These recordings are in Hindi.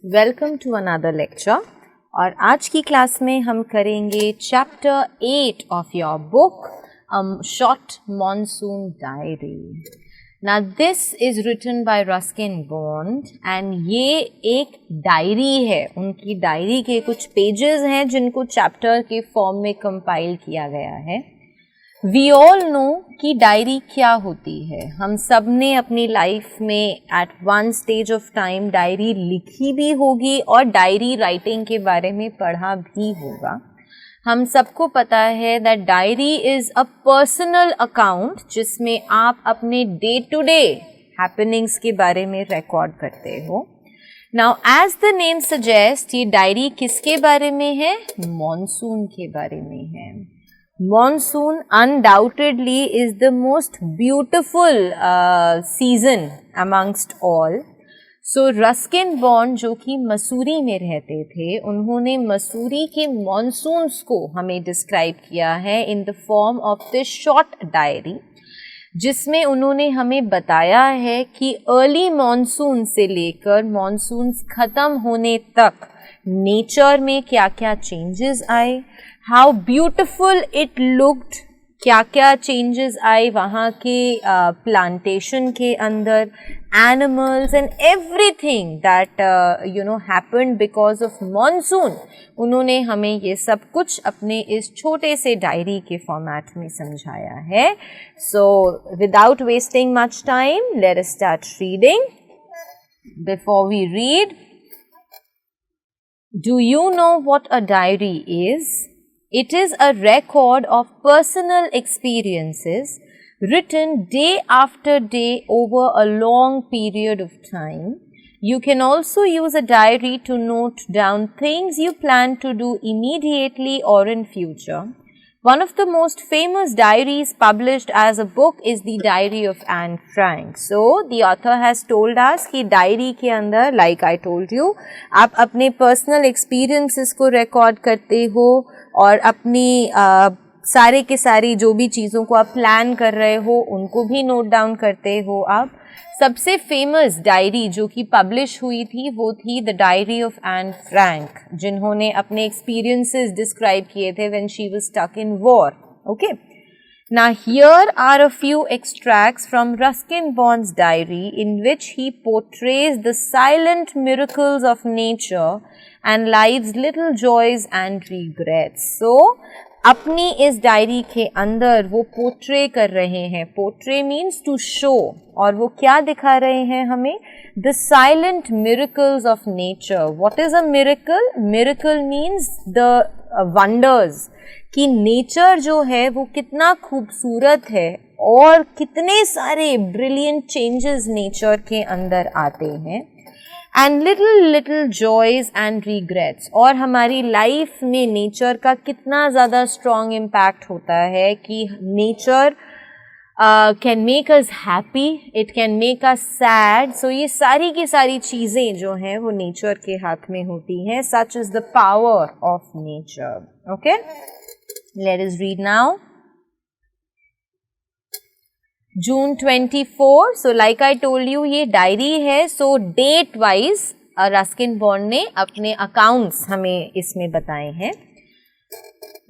Welcome to another lecture. और आज की क्लास में हम करेंगे chapter 8 of your book short monsoon diary. Now this is written by Ruskin Bond and ये एक डायरी है। उनकी डायरी के कुछ पेजेस हैं जिनको चैप्टर के फॉर्म में कंपाइल किया गया है। We all know कि डायरी क्या होती है। हम सब ने अपनी लाइफ में at one stage of time diary लिखी भी होगी और डायरी राइटिंग के बारे में पढ़ा भी होगा। हम सबको पता है that diary is a personal account जिसमें आप अपने डे टू डे हैपनिंग्स के बारे में रिकॉर्ड करते हो। Now as the name suggest ये डायरी किसके बारे में है? मॉनसून के बारे में है। Monsoon undoubtedly is the most beautiful season amongst all. So Ruskin Bond जो कि मसूरी में रहते थे, उन्होंने मसूरी के मॉनसून्स को हमें डिस्क्राइब किया है in the form of this short diary, जिसमें उन्होंने हमें बताया है कि अर्ली मॉनसून से लेकर मॉनसून्स ख़त्म होने तक नेचर में क्या क्या चेंजेस आए, हाउ ब्यूटिफुल इट लुक्ड, क्या क्या चेंजेस आए वहाँ के प्लांटेशन के अंदर, animals and everything that happened because of monsoon. उन्होंने हमें ये सब कुछ अपने इस छोटे से डायरी के फॉर्मेट में समझाया है। So without wasting much time let us start reading. Before we read, do you know what a diary is? It is a record of personal experiences written day after day over a long period of time. You can also use a diary to note down things you plan to do immediately or in future. One of the most famous diaries published as a book is the Diary of Anne Frank. So, the author has told us कि डायरी के अंदर, like I told you, आप अपने personal experiences को record करते हो और अपनी सारे के सारी जो भी चीज़ों को आप प्लान कर रहे हो उनको भी नोट डाउन करते हो आप। सबसे फेमस डायरी जो कि पब्लिश हुई थी वो थी the diary of Anne Frank, जिन्होंने अपने एक्सपीरियंसेस डिस्क्राइब किए थे when she was stuck in war. Okay, now here are a few extracts from Ruskin Bond's diary in which he portrays the silent miracles of nature and lives little joys and regrets. So अपनी इस डायरी के अंदर वो पोर्ट्रे कर रहे हैं। पोर्ट्रे मीन्स टू शो, और वो क्या दिखा रहे हैं हमें? The silent miracles of nature. What is a miracle? Miracle means the wonders, कि नेचर जो है वो कितना खूबसूरत है और कितने सारे ब्रिलियंट चेंजेस नेचर के अंदर आते हैं। And little joys and regrets, और हमारी लाइफ में नेचर का कितना ज़्यादा स्ट्रॉन्ग इम्पैक्ट होता है कि nature can make us happy, it can make us sad. So ये सारी की सारी चीज़ें जो हैं वो नेचर के हाथ में होती हैं। Such is the power of nature. Okay, let us read now. June 24, so like I told you ये डायरी है। so date wise Ruskin Bond ने अपने अकाउंट्स हमें इसमें बताए हैं।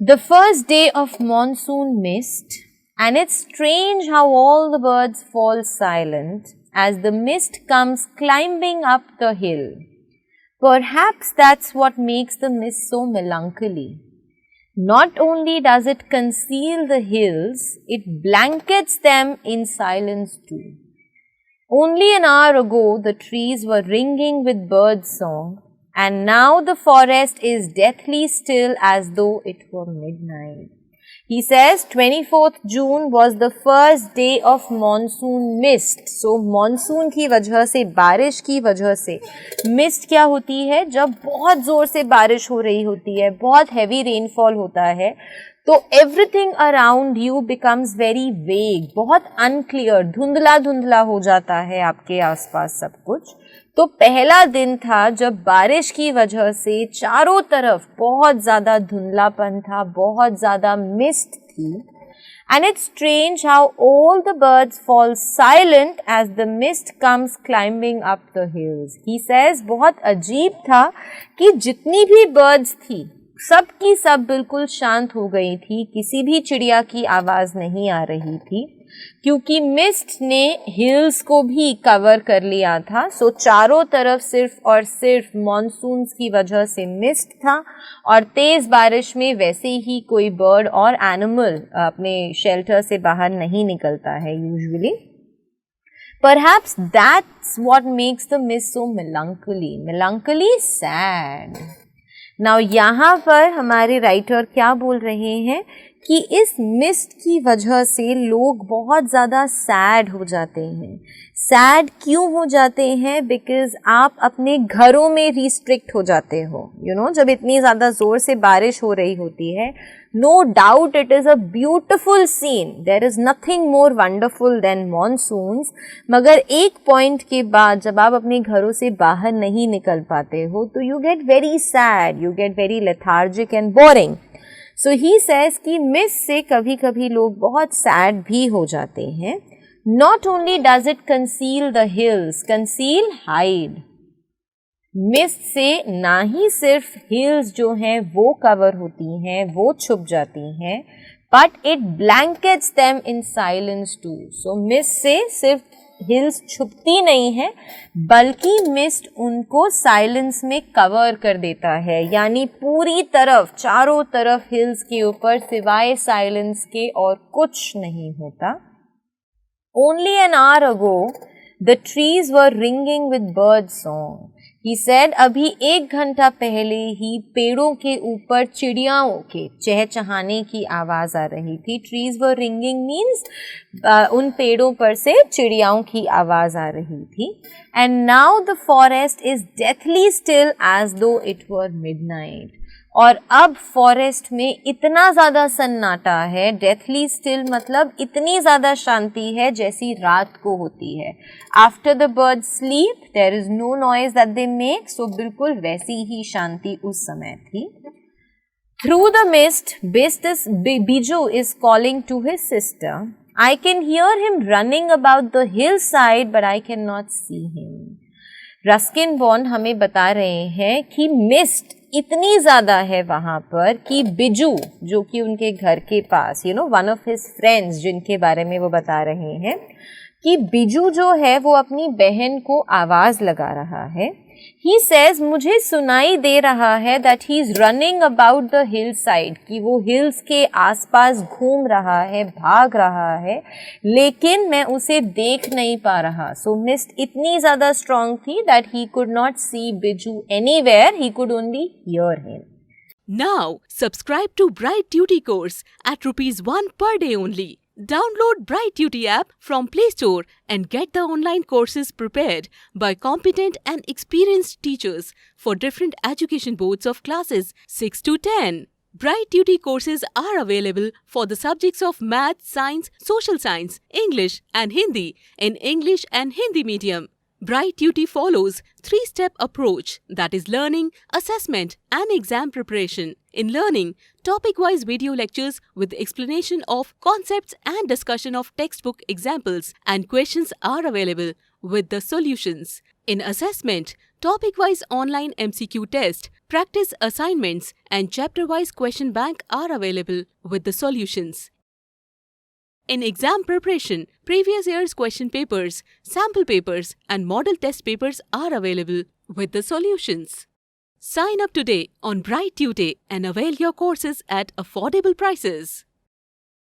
The first day of monsoon mist, and it's strange how all the birds fall silent as the mist comes climbing up the hill. Perhaps that's what makes the mist so melancholy. Not only does it conceal the hills, it blankets them in silence too. Only an hour ago the trees were ringing with bird song, and now the forest is deathly still as though it were midnight. He says 24th June was the first day of monsoon mist. So monsoon की वजह से, बारिश की वजह से, मिस्ट क्या होती है? जब बहुत ज़ोर से बारिश हो रही होती है, बहुत हैवी रेनफॉल होता है, तो everything around U becomes very vague, बहुत अनक्लियर, धुंधला धुंधला हो जाता है आपके आसपास सब कुछ। तो पहला दिन था जब बारिश की वजह से चारों तरफ बहुत ज़्यादा धुंधलापन था, बहुत ज़्यादा मिस्ट थी। And it's strange how all the birds fall silent as the mist comes climbing up the hills. He says बहुत अजीब था कि जितनी भी birds थी सब की सब बिल्कुल शांत हो गई थी, किसी भी चिड़िया की आवाज़ नहीं आ रही थी क्योंकि मिस्ट ने हिल्स को भी कवर कर लिया था. सो चारों तरफ सिर्फ और सिर्फ मॉनसून्स की वजह से मिस्ट था और तेज़ बारिश में वैसे ही कोई बर्ड और एनिमल अपने शेल्टर से बाहर नहीं निकलता है usually. Perhaps that's what makes the mist so melancholy sad. Now यहाँ पर हमारे राइटर क्या बोल रहे हैं कि इस मिस्ट की वजह से लोग बहुत ज़्यादा सैड हो जाते हैं. सैड क्यों हो जाते हैं? बिकॉज आप अपने घरों में रिस्ट्रिक्ट हो जाते हो. जब इतनी ज़्यादा ज़ोर से बारिश हो रही होती है, no doubt it is a beautiful scene. There is nothing more wonderful than monsoons. मगर एक पॉइंट के बाद जब आप अपने घरों से बाहर नहीं निकल पाते हो तो you get very sad, you get very lethargic and boring. So he says कि मिस्ट से कभी कभी लोग बहुत सैड भी हो जाते हैं. Not only does it conceal the hills, hide. Mist से ना ही सिर्फ हिल्स जो हैं वो कवर होती हैं, वो छुप जाती हैं, but it blankets them in silence too. So mist से सिर्फ हिल्स छुपती नहीं है बल्कि मिस्ट उनको साइलेंस में कवर कर देता है. यानी पूरी तरफ चारों तरफ हिल्स के ऊपर सिवाय साइलेंस के और कुछ नहीं होता. Only an hour ago, the trees were ringing with bird song. He said, अभी 1 घंटा पहले ही पेड़ों के ऊपर चिड़ियाओं के चहचहाने की आवाज़ आ रही थी. Trees were ringing means उन पेड़ों पर से चिड़ियाओं की आवाज़ आ रही थी. And now the forest is deathly still as though it were midnight. और अब फॉरेस्ट में इतना ज़्यादा सन्नाटा है, डेथली स्टिल मतलब इतनी ज़्यादा शांति है जैसी रात को होती है. After the bird sleep there is no noise that they make. So बिल्कुल वैसी ही शांति उस समय थी. Through the mist Biju is calling to his sister. I can hear him running about the hill side but I can not see him. Ruskin Bond हमें बता रहे हैं कि मिस्ट इतनी ज़्यादा है वहाँ पर कि बिजू जो कि उनके घर के पास वन ऑफ हिज फ्रेंड्स जिनके बारे में वो बता रहे हैं कि बिजू जो है वो अपनी बहन को आवाज़ लगा रहा है. ही सेज मुझे सुनाई दे रहा है that he is running about the hill side, कि वो हिल्स के आसपास घूम रहा है, भाग रहा है, लेकिन मैं उसे देख नहीं पा रहा. सो मिस्ट इतनी ज़्यादा स्ट्रॉन्ग थी that he could not see Bijju anywhere, he could only hear him. Now, subscribe to Bright Duty course at ₹1 per day only. Download Bright Duty app from Play Store and get the online courses prepared by competent and experienced teachers for different education boards of classes 6 to 10. Bright Duty courses are available for the subjects of Math, Science, Social Science, English and Hindi in English and Hindi medium. Bright Duty follows 3-step approach, that is learning, assessment and exam preparation. In learning, topic-wise video lectures with explanation of concepts and discussion of textbook examples and questions are available with the solutions. In assessment, topic-wise online MCQ test, practice assignments and chapter-wise question bank are available with the solutions. In exam preparation, previous year's question papers, sample papers and model test papers are available with the solutions. Sign up today on Bright Tutor and avail your courses at affordable prices.